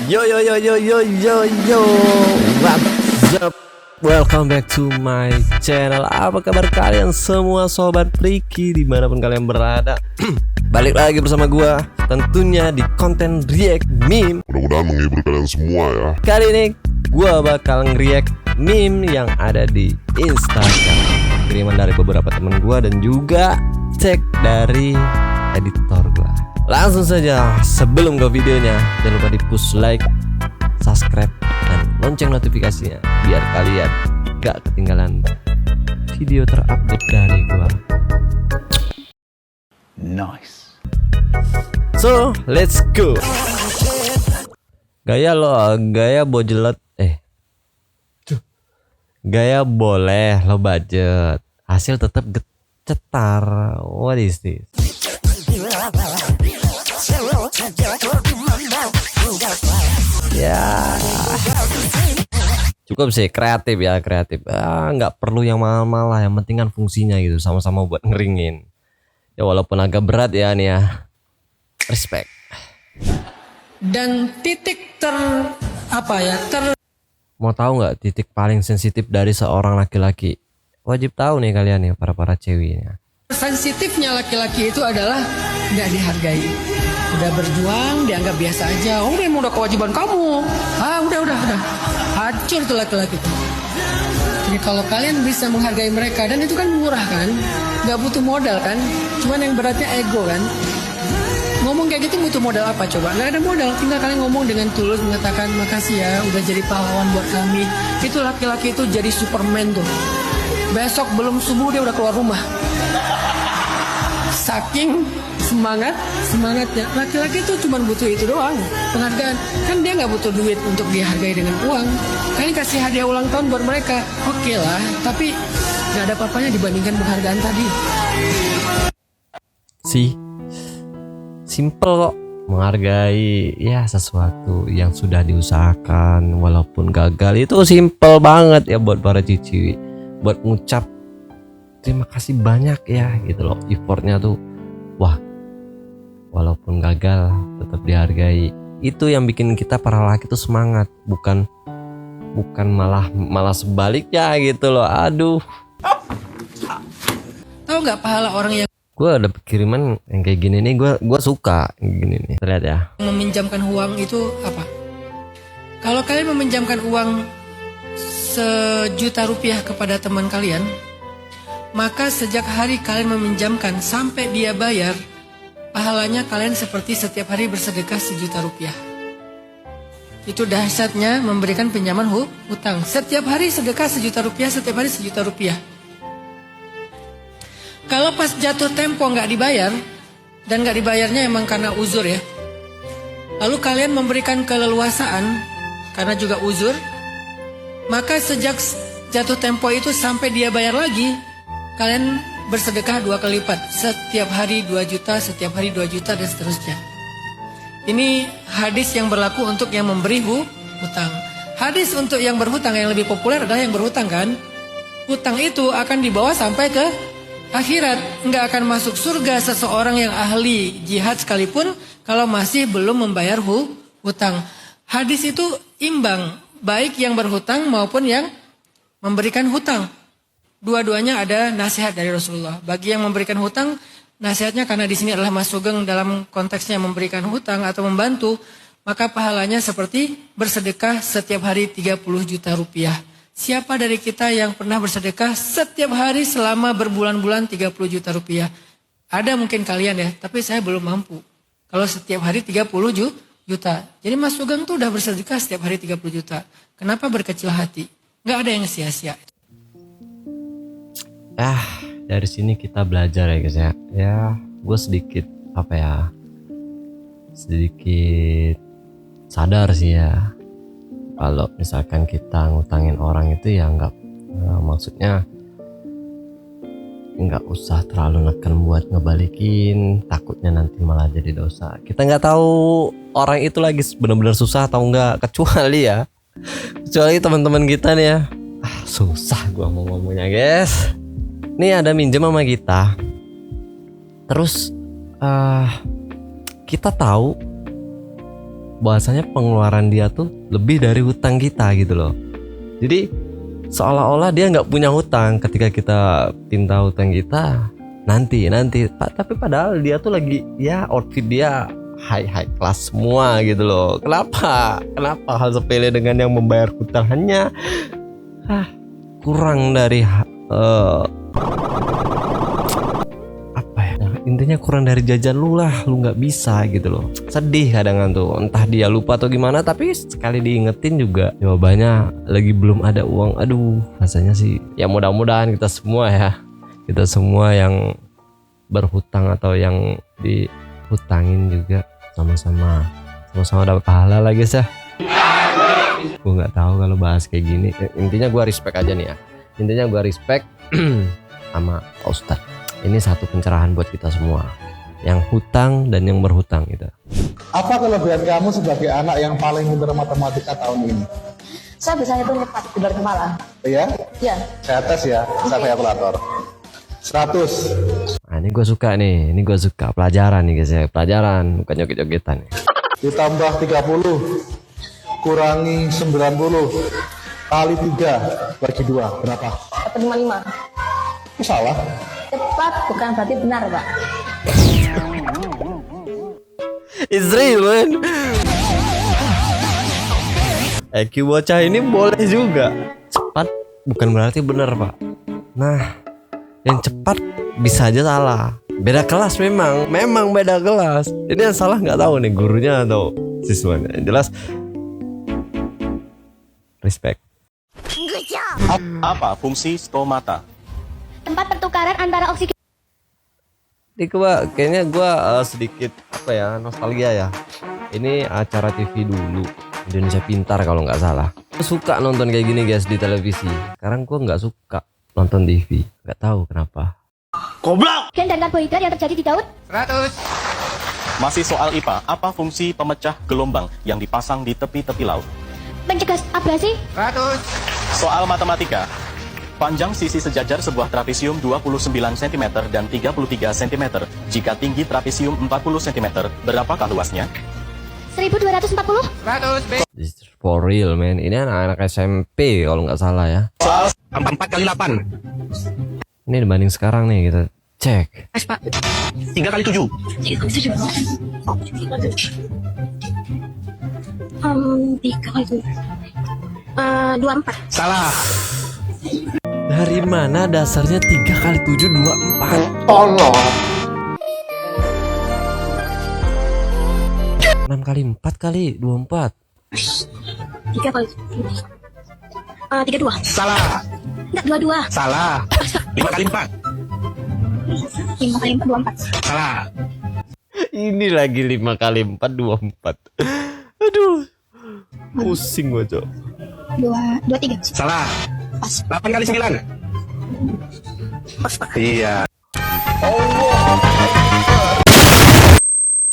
Yo yo yo yo yo yo yo, what's up? Welcome back to my channel. Apa kabar kalian semua sobat Priki dimanapun kalian berada? Balik lagi bersama gua tentunya di konten react meme. Mudah-mudahan menghibur kalian semua ya. Kali ini gua bakal nge-react meme yang ada di Instagram, kiriman dari beberapa temen gua dan juga cek dari editor gua. Langsung saja, sebelum ke videonya jangan lupa di push like, subscribe, dan lonceng notifikasinya biar kalian gak ketinggalan video terupdate dari gua. Nice. So let's go. Gaya lo, gaya bojelet, gaya boleh lo budget, hasil tetap cetar. What is this? Ya cukup sih, kreatif ya, kreatif. Nggak perlu yang mahal-mahal, yang penting kan fungsinya gitu, sama-sama buat ngeringin. Ya walaupun agak berat ya nih ya. Respect. Dan titik Mau tahu nggak titik paling sensitif dari seorang laki-laki? Wajib tahu nih kalian nih, para ceweknya. sensitifnya laki-laki itu adalah nggak dihargai. Udah berjuang dianggap biasa aja. Oh ini udah kewajiban kamu. Udah. Hancur tuh laki-laki tuh. Jadi kalau kalian bisa menghargai mereka, dan itu kan murah kan, nggak butuh modal kan, cuman yang beratnya ego kan. Ngomong kayak gitu butuh modal apa coba? Nggak ada modal, tinggal kalian ngomong dengan tulus mengatakan makasih ya udah jadi pahlawan buat kami. Itu laki-laki itu jadi Superman tuh. Besok belum subuh dia udah keluar rumah. Saking semangatnya. Laki-laki itu cuma butuh itu doang, penghargaan. Kan dia nggak butuh duit untuk dihargai dengan uang. Kalian kasih hadiah ulang tahun buat mereka, oke lah. Tapi nggak ada apa-apanya dibandingkan penghargaan tadi. Simple kok, menghargai ya sesuatu yang sudah diusahakan walaupun gagal. Itu simple banget ya buat para cici, buat ngucap terima kasih banyak ya gitu loh. Effortnya tuh wah, walaupun gagal tetap dihargai. Itu yang bikin kita para laki tuh semangat, bukan malah sebaliknya gitu loh. Aduh, Tahu nggak pahala orang yang gue ada kiriman yang kayak gini nih, gue suka yang gini nih. Lihat ya. meminjamkan uang itu apa? Kalau kalian meminjamkan uang 1 juta rupiah kepada teman kalian, maka sejak hari kalian meminjamkan sampai dia bayar, pahalanya kalian seperti setiap hari bersedekah 1 juta rupiah. Itu dahsyatnya memberikan pinjaman hutang. Setiap hari sedekah 1 juta rupiah, setiap hari 1 juta rupiah. Kalau pas jatuh tempo nggak dibayar, dan nggak dibayarnya emang karena uzur ya, lalu kalian memberikan keleluasaan karena juga uzur, maka sejak jatuh tempo itu sampai dia bayar lagi, kalian bersedekah 2 kali lipat. Setiap hari 2 juta, setiap hari 2 juta, dan seterusnya. Ini hadis yang berlaku untuk yang memberi hutang. Hadis untuk yang berhutang yang lebih populer adalah yang berhutang kan. Hutang itu akan dibawa sampai ke akhirat. Nggak akan masuk surga seseorang yang ahli jihad sekalipun kalau masih belum membayar hutang. Hadis itu imbang, baik yang berhutang maupun yang memberikan hutang. Dua-duanya ada nasihat dari Rasulullah. Bagi yang memberikan hutang, nasihatnya karena di sini adalah Mas Sugeng dalam konteksnya memberikan hutang atau membantu, maka pahalanya seperti bersedekah setiap hari 30 juta rupiah. Siapa dari kita yang pernah bersedekah setiap hari selama berbulan-bulan 30 juta rupiah? Ada mungkin kalian ya, tapi saya belum mampu. Kalau setiap hari 30 juta. Jadi Mas Sugeng tuh udah bersedekah setiap hari 30 juta. Kenapa berkecil hati? Nggak ada yang sia-sia. Dari sini kita belajar ya guys ya. Ya, gue sedikit sedikit sadar sih ya. Kalau misalkan kita ngutangin orang itu ya maksudnya nggak usah terlalu neken buat ngebalikin, takutnya nanti malah jadi dosa. Kita nggak tahu orang itu lagi benar-benar susah atau enggak, kecuali teman-teman kita nih ya. Susah gua mau ngomongnya guys. Nih ada minjem sama kita, terus kita tahu bahwasanya pengeluaran dia tuh lebih dari hutang kita gitu loh. Jadi seolah-olah dia nggak punya hutang ketika kita minta hutang kita nanti tapi padahal dia tuh lagi ya outfit dia high class semua gitu loh. Kenapa hal sepele dengan yang membayar hutang hanya kurang dari apa ya, intinya kurang dari jajan lu lah, lu nggak bisa gitu loh. Sedih kadang tuh, entah dia lupa atau gimana, tapi sekali diingetin juga jawabannya lagi belum ada uang. Aduh, rasanya sih ya mudah-mudahan kita semua yang berhutang atau yang dihutangin juga sama-sama dapat pahala lah guys ya. Gue nggak tahu kalau bahas kayak gini. Intinya gue respect aja nih ya. Intinya gue respect sama Pak Ustadz. Ini satu pencerahan buat kita semua, yang hutang dan yang berhutang gitu. Apa kelebihan kamu sebagai anak yang paling pintar matematika tahun ini? Saya bisa hitung cepat di luar kepala. Iya? Iya. Saya tes ya, saya kalkulator. 100. Nah, ini gue suka nih, pelajaran nih guys ya, pelajaran bukan joget-jogetan nih. Ditambah 30 kurangi 90 kali 3 bagi 2 berapa? Dapat 55. Salah. Cepat bukan berarti benar, Pak. It's real man. IQ bocah ini boleh juga. Cepat bukan berarti benar pak. Nah, yang cepat bisa aja salah. Beda kelas memang beda kelas. Ini yang salah nggak tahu nih gurunya atau siswanya. Yang jelas respect. Apa fungsi stomata? Tempat pertukaran antara oksigen. Ini kayaknya gue sedikit apa ya, nostalgia ya. Ini acara TV dulu, Indonesia Pintar kalau nggak salah. Gue suka nonton kayak gini guys di televisi. Sekarang gue nggak suka nonton TV, nggak tahu kenapa. Goblok! Oksigen dan karbohidrat yang terjadi di daun. 100. Masih soal IPA, apa fungsi pemecah gelombang yang dipasang di tepi-tepi laut? Mencegah abrasi. 100. Soal matematika, panjang sisi sejajar sebuah trapesium 29 cm dan 33 cm. Jika tinggi trapesium 40 cm, berapakah luasnya? 1240. 100. This is for real man. Ini anak-anak SMP kalau nggak salah ya. Soal 4 kali 8. Ini dibanding sekarang nih kita cek. 3 kali 7. 3 kali 24. Salah. Dari mana dasarnya 3 kali 7 24? Tolong. 6 kali 4 kali 24. 3 kali 32. Salah. Enggak, 22. Salah. 5 kali 4. 5 kali 4 24. Salah. Ini lagi 5 kali 4 24. Aduh. Pusing gua, Cok. 23. Salah. 8 kali 9. Pas, Pak. Iya.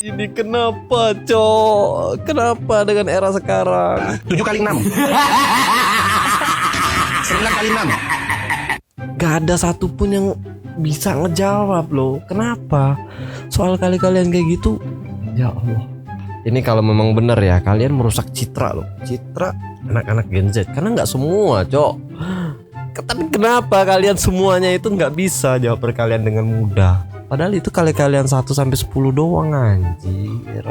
Ini kenapa, Cok? Kenapa dengan era sekarang? 7 kali 6. 9 kali 6. Gak ada satupun yang bisa ngejawab loh. Kenapa? Soal kali-kalian kayak gitu. Ya Allah. Ini kalau memang benar ya, kalian merusak citra loh. Citra anak-anak Gen Z. Karena nggak semua, Cok. Tapi kenapa kalian semuanya itu nggak bisa jawab perkalian dengan mudah? Padahal itu kali-kalian 1 sampai 10 doang anjir.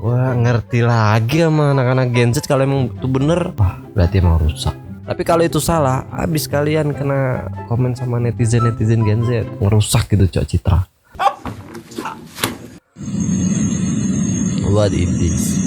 Wah, ngerti lagi sama anak-anak Gen Z kalau emang itu bener. Wah, berarti emang rusak. Tapi kalau itu salah, habis kalian kena komen sama netizen Gen Z, ngerusak gitu Cok citra. What it is?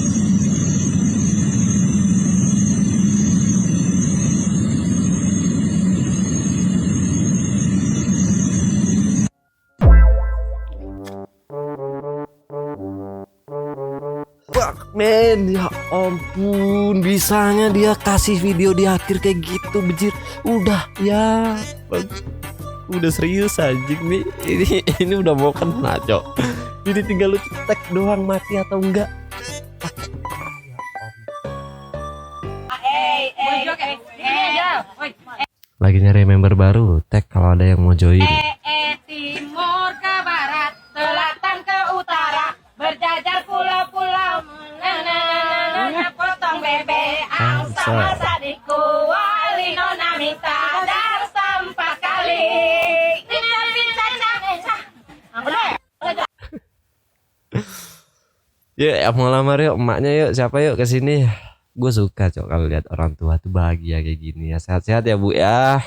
Men, ya ampun, bisanya dia kasih video di akhir kayak gitu, bejir. Udah, ya, udah serius anjing nih. Ini udah mau kena, Cok. Jadi tinggal lu cetek doang mati atau enggak. Lagi nyari member baru, tag kalau ada yang mau join. Timur ke barat, selatan ke utara, berjajar pulau-pulau Yuk, mau lamar yuk, emaknya yuk, siapa yuk kesini. Gue suka cok kalau lihat orang tua tuh bahagia kayak gini ya. Sehat-sehat ya bu ya.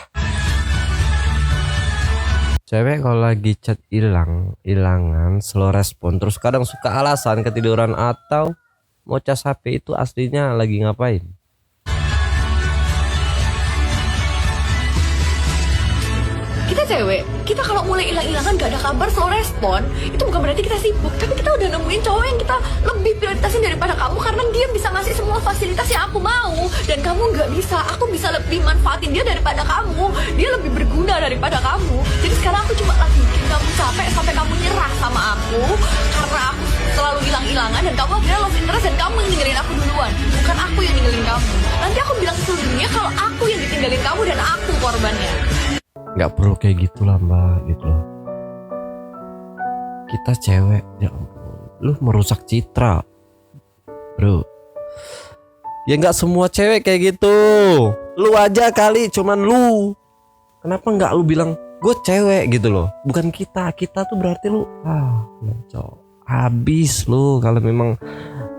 Cewek kalau lagi chat hilangan, slow respon, terus kadang suka alasan ketiduran atau mau cas HP, itu aslinya lagi ngapain? Kita cewek, kita kalau mulai hilang-hilangan gak ada kabar, slow respon, itu bukan berarti kita sibuk, tapi kita udah nemuin cowok yang kita lebih prioritasin daripada kamu karena dia bisa ngasih semua fasilitas yang aku mau dan kamu nggak bisa. Aku bisa lebih manfaatin dia daripada kamu, dia lebih berguna daripada kamu. Jadi sekarang aku cuma lagi bikin kamu capek sampai kamu nyerah sama aku karena aku selalu hilang-hilangan dan kamu akhirnya lost interest dan kamu yang ninggalin aku duluan, bukan aku yang ninggalin kamu. Nanti aku bilang ke seluruh dunia kalau aku yang ditinggalin kamu dan aku korbannya. Nggak perlu kayak gitulah mbak, gitu loh. Kita cewek, ya ampun, lu merusak citra bro. Ya nggak semua cewek kayak gitu. Lu aja kali, cuman lu. Kenapa nggak lu bilang gue cewek gitu loh, bukan kita tuh berarti lu habis lu. Kalau memang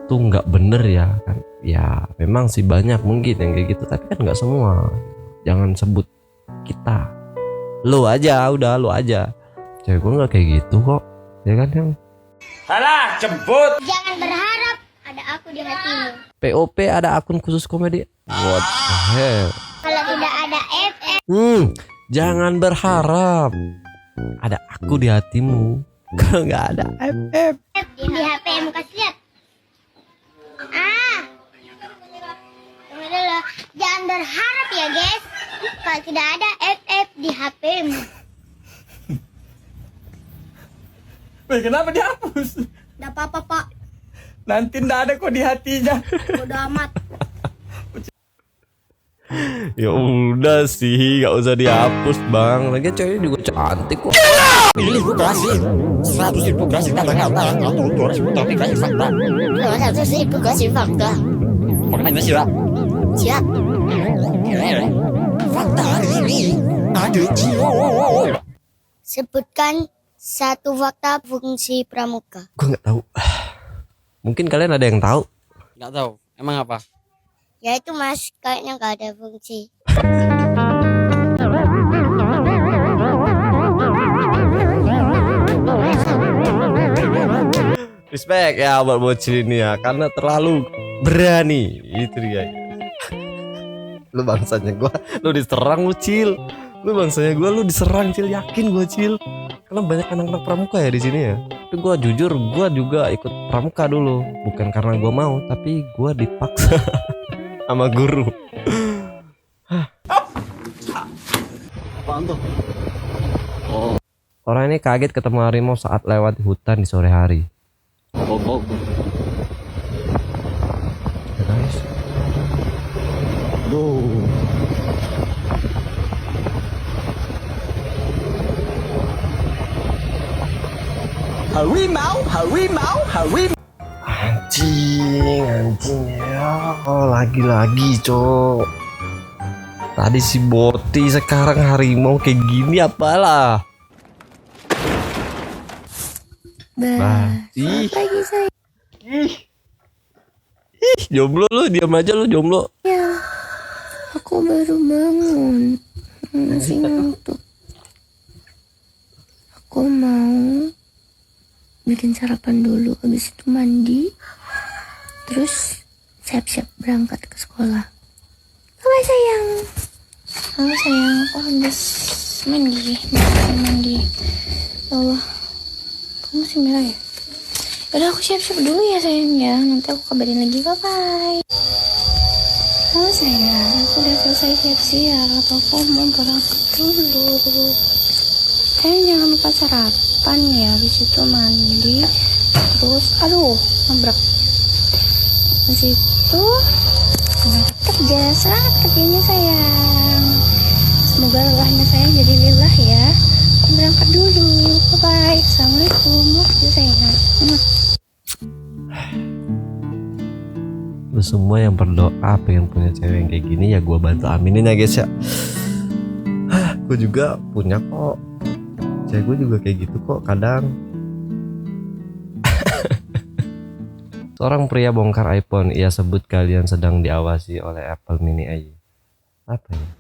tuh nggak bener ya kan, ya memang sih banyak mungkin yang kayak gitu, tapi kan nggak semua. Jangan sebut kita. Lu aja, udah lu aja. Cewek gue nggak kayak gitu kok, ya kan yang. Alah, jemput. Jangan berharap ada aku di hatimu. POP ada akun khusus komedi. What the hell? Kalau tidak ada FF. Jangan berharap ada aku di hatimu. Kalau nggak ada FF Di HP mu kasih lihat. Tunggu dulu. Jangan berharap ya guys. Kalau tidak ada FF di HP-mu. Kenapa dihapus? Tidak apa-apa pak. Nanti ndak ada kok di hatinya. Bodoh amat. Ya udah sih, nggak usah dihapus bang. Lagi cewek juga cantik kok. Pilih Bekasi 100.000 kasih tanda ngapa 200.000 tapi kasih fakta 200.000 kasih fakta pokoknya siap siap fakta hari ini ada jiwa. Sebutkan satu fakta fungsi pramuka. Gue nggak tahu. Mungkin kalian ada yang tahu. Nggak tahu. Emang apa? Ya itu mas, kayaknya nggak ada fungsi. Respect ya buat bocil ini ya, karena terlalu berani. Itu dia. Lu bangsanya gua, lu diserang lu Cil. Lu bangsanya gua, lu diserang Cil, yakin gua Cil. Karena banyak anak-anak pramuka ya di sini ya. Tapi gua jujur, gua juga ikut pramuka dulu. Bukan karena gua mau, tapi gua dipaksa sama guru. Apaan tuh? Orang ini kaget ketemu harimau saat lewat di hutan di sore hari. Oh. Ya guys. Harimau. Anjing ya. Oh, lagi-lagi cok. Tadi si Boti, sekarang harimau kayak gini apalah. Ih, jomblo lu, diam aja lu jomblo. Ya, aku baru bangun. Masih ngantuk. Aku mau bikin sarapan dulu, habis itu mandi, terus siap-siap berangkat ke sekolah. Halo sayang. Halo sayang, aku habis mandi. Allah, kamu masih merah ya? Udah aku siap-siap dulu ya sayang ya, nanti aku kabarin lagi, bye-bye. Halo sayang, aku udah selesai siap-siap, aku mau berangkat dulu. Sayang jangan lupa sarapan ya, habis itu mandi, terus nabrak. Habis itu kerja, semangat kerjanya sayang. Semoga lelahnya sayang jadi lillah ya. Aku berangkat dulu, bye-bye. Assalamualaikum, waktu sayang. lu semua yang berdoa pengen punya cewek yang kayak gini ya gue bantu aminin ya guys ya. Gue juga punya kok, cewek gue juga kayak gitu kok kadang. Seorang pria bongkar iPhone, ia sebut kalian sedang diawasi oleh Apple Mini AI. Apa ya?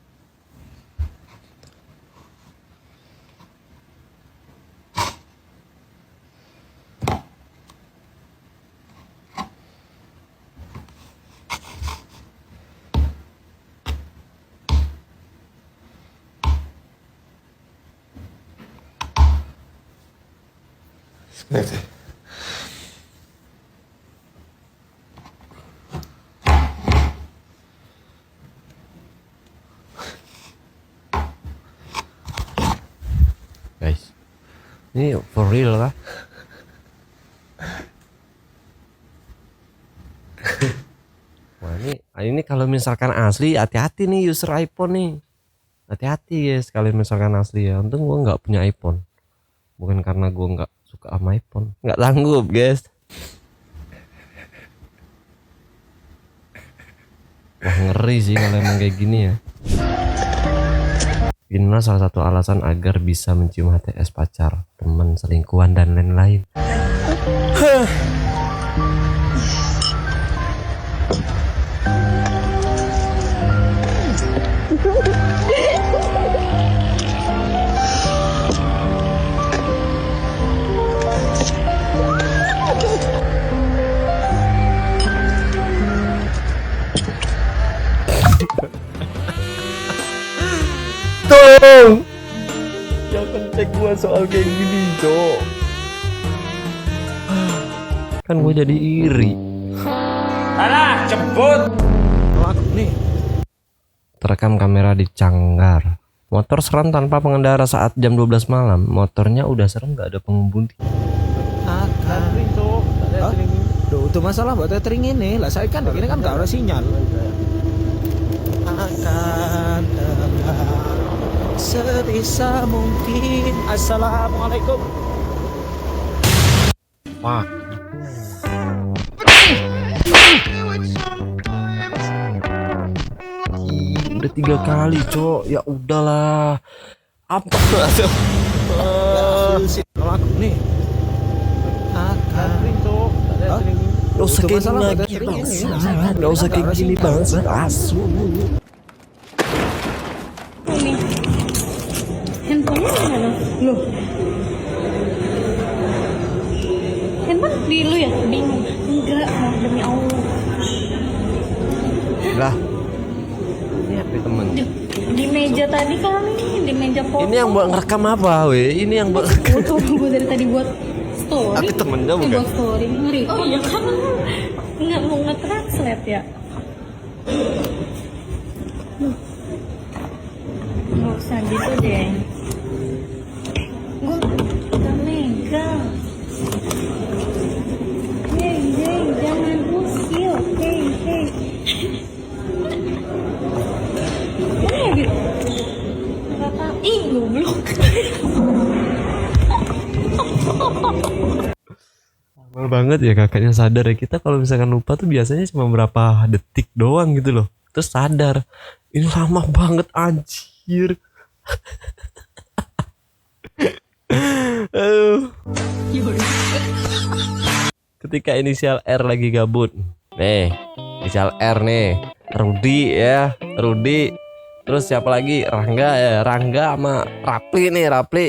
Guys, ini for real kah? Wah ini kalau misalkan asli hati-hati nih user iPhone nih, hati-hati guys kalau misalkan asli ya. Untung gue nggak punya iPhone, bukan karena gue nggak suka sama iPhone, nggak sanggup guys. Wah ngeri sih kalau emang kayak gini ya. Inilah salah satu alasan agar bisa mencium HTS pacar, teman, selingkuhan, dan lain-lain. Tolong jangan cek gua soal kayak gini, Cok. Kan gua jadi iri. Alah, jemput. Nih. Terekam kamera di Canggar. Motor serem tanpa pengendara saat jam 12 malam. Motornya udah serem, gak ada pengemudi. Itu masalah buat tethering ini. Lah saya kan ini kan gak ada sinyal. Akan sebisa mungkin. Assalamualaikum. Wah. Udah 3 kali, Cok. Ya udahlah. Apa tuh? Nih. Akan Gak usah kayak gini lagi, Bang. Gak usah kayak gini, Bang. Asu. Handphonenya mana? Loh. Handphone di lu ya? Bingung. Enggak, demi Allah. Lah. Ini apa temen? Di meja tadi kali, di meja foto. Ini yang buat ngerekam apa, we? Ini yang buat foto gue dari tadi buat story. Tapi temennya bukan? Buat story, ngeri. Oh iya kan nggak mau nge-translate ya? Nggak usah gitu deh. Gue udah megang. Hey, jangan usil. Hey. Ini ya gitu. Kata, goblok. Mal banget ya kakaknya sadar ya. Kita kalau misalkan lupa tuh biasanya cuma berapa detik doang gitu loh. Terus sadar. Ini lama banget anjir. Ketika inisial R lagi gabut. Nih, inisial R nih. Rudi ya, Rudi. Terus siapa lagi? Rangga ya, Rangga sama Rapli nih, Rapli.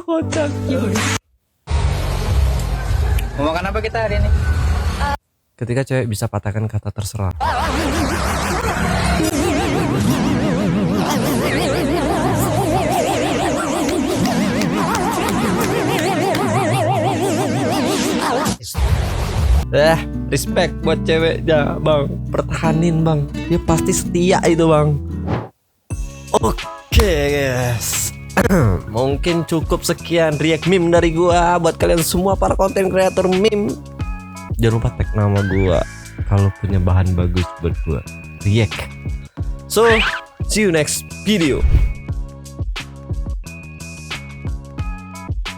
Kocak. Mau makan apa kita hari ini? Ketika cewek bisa patahkan kata terserah. Respect buat ceweknya, Bang. Pertahanin, Bang. Dia pasti setia itu, Bang. Oke, guys. Mungkin cukup sekian react meme dari gua buat kalian semua para konten kreator meme. Jangan lupa tag nama gua kalau punya bahan bagus buat gua react. So, see you next video.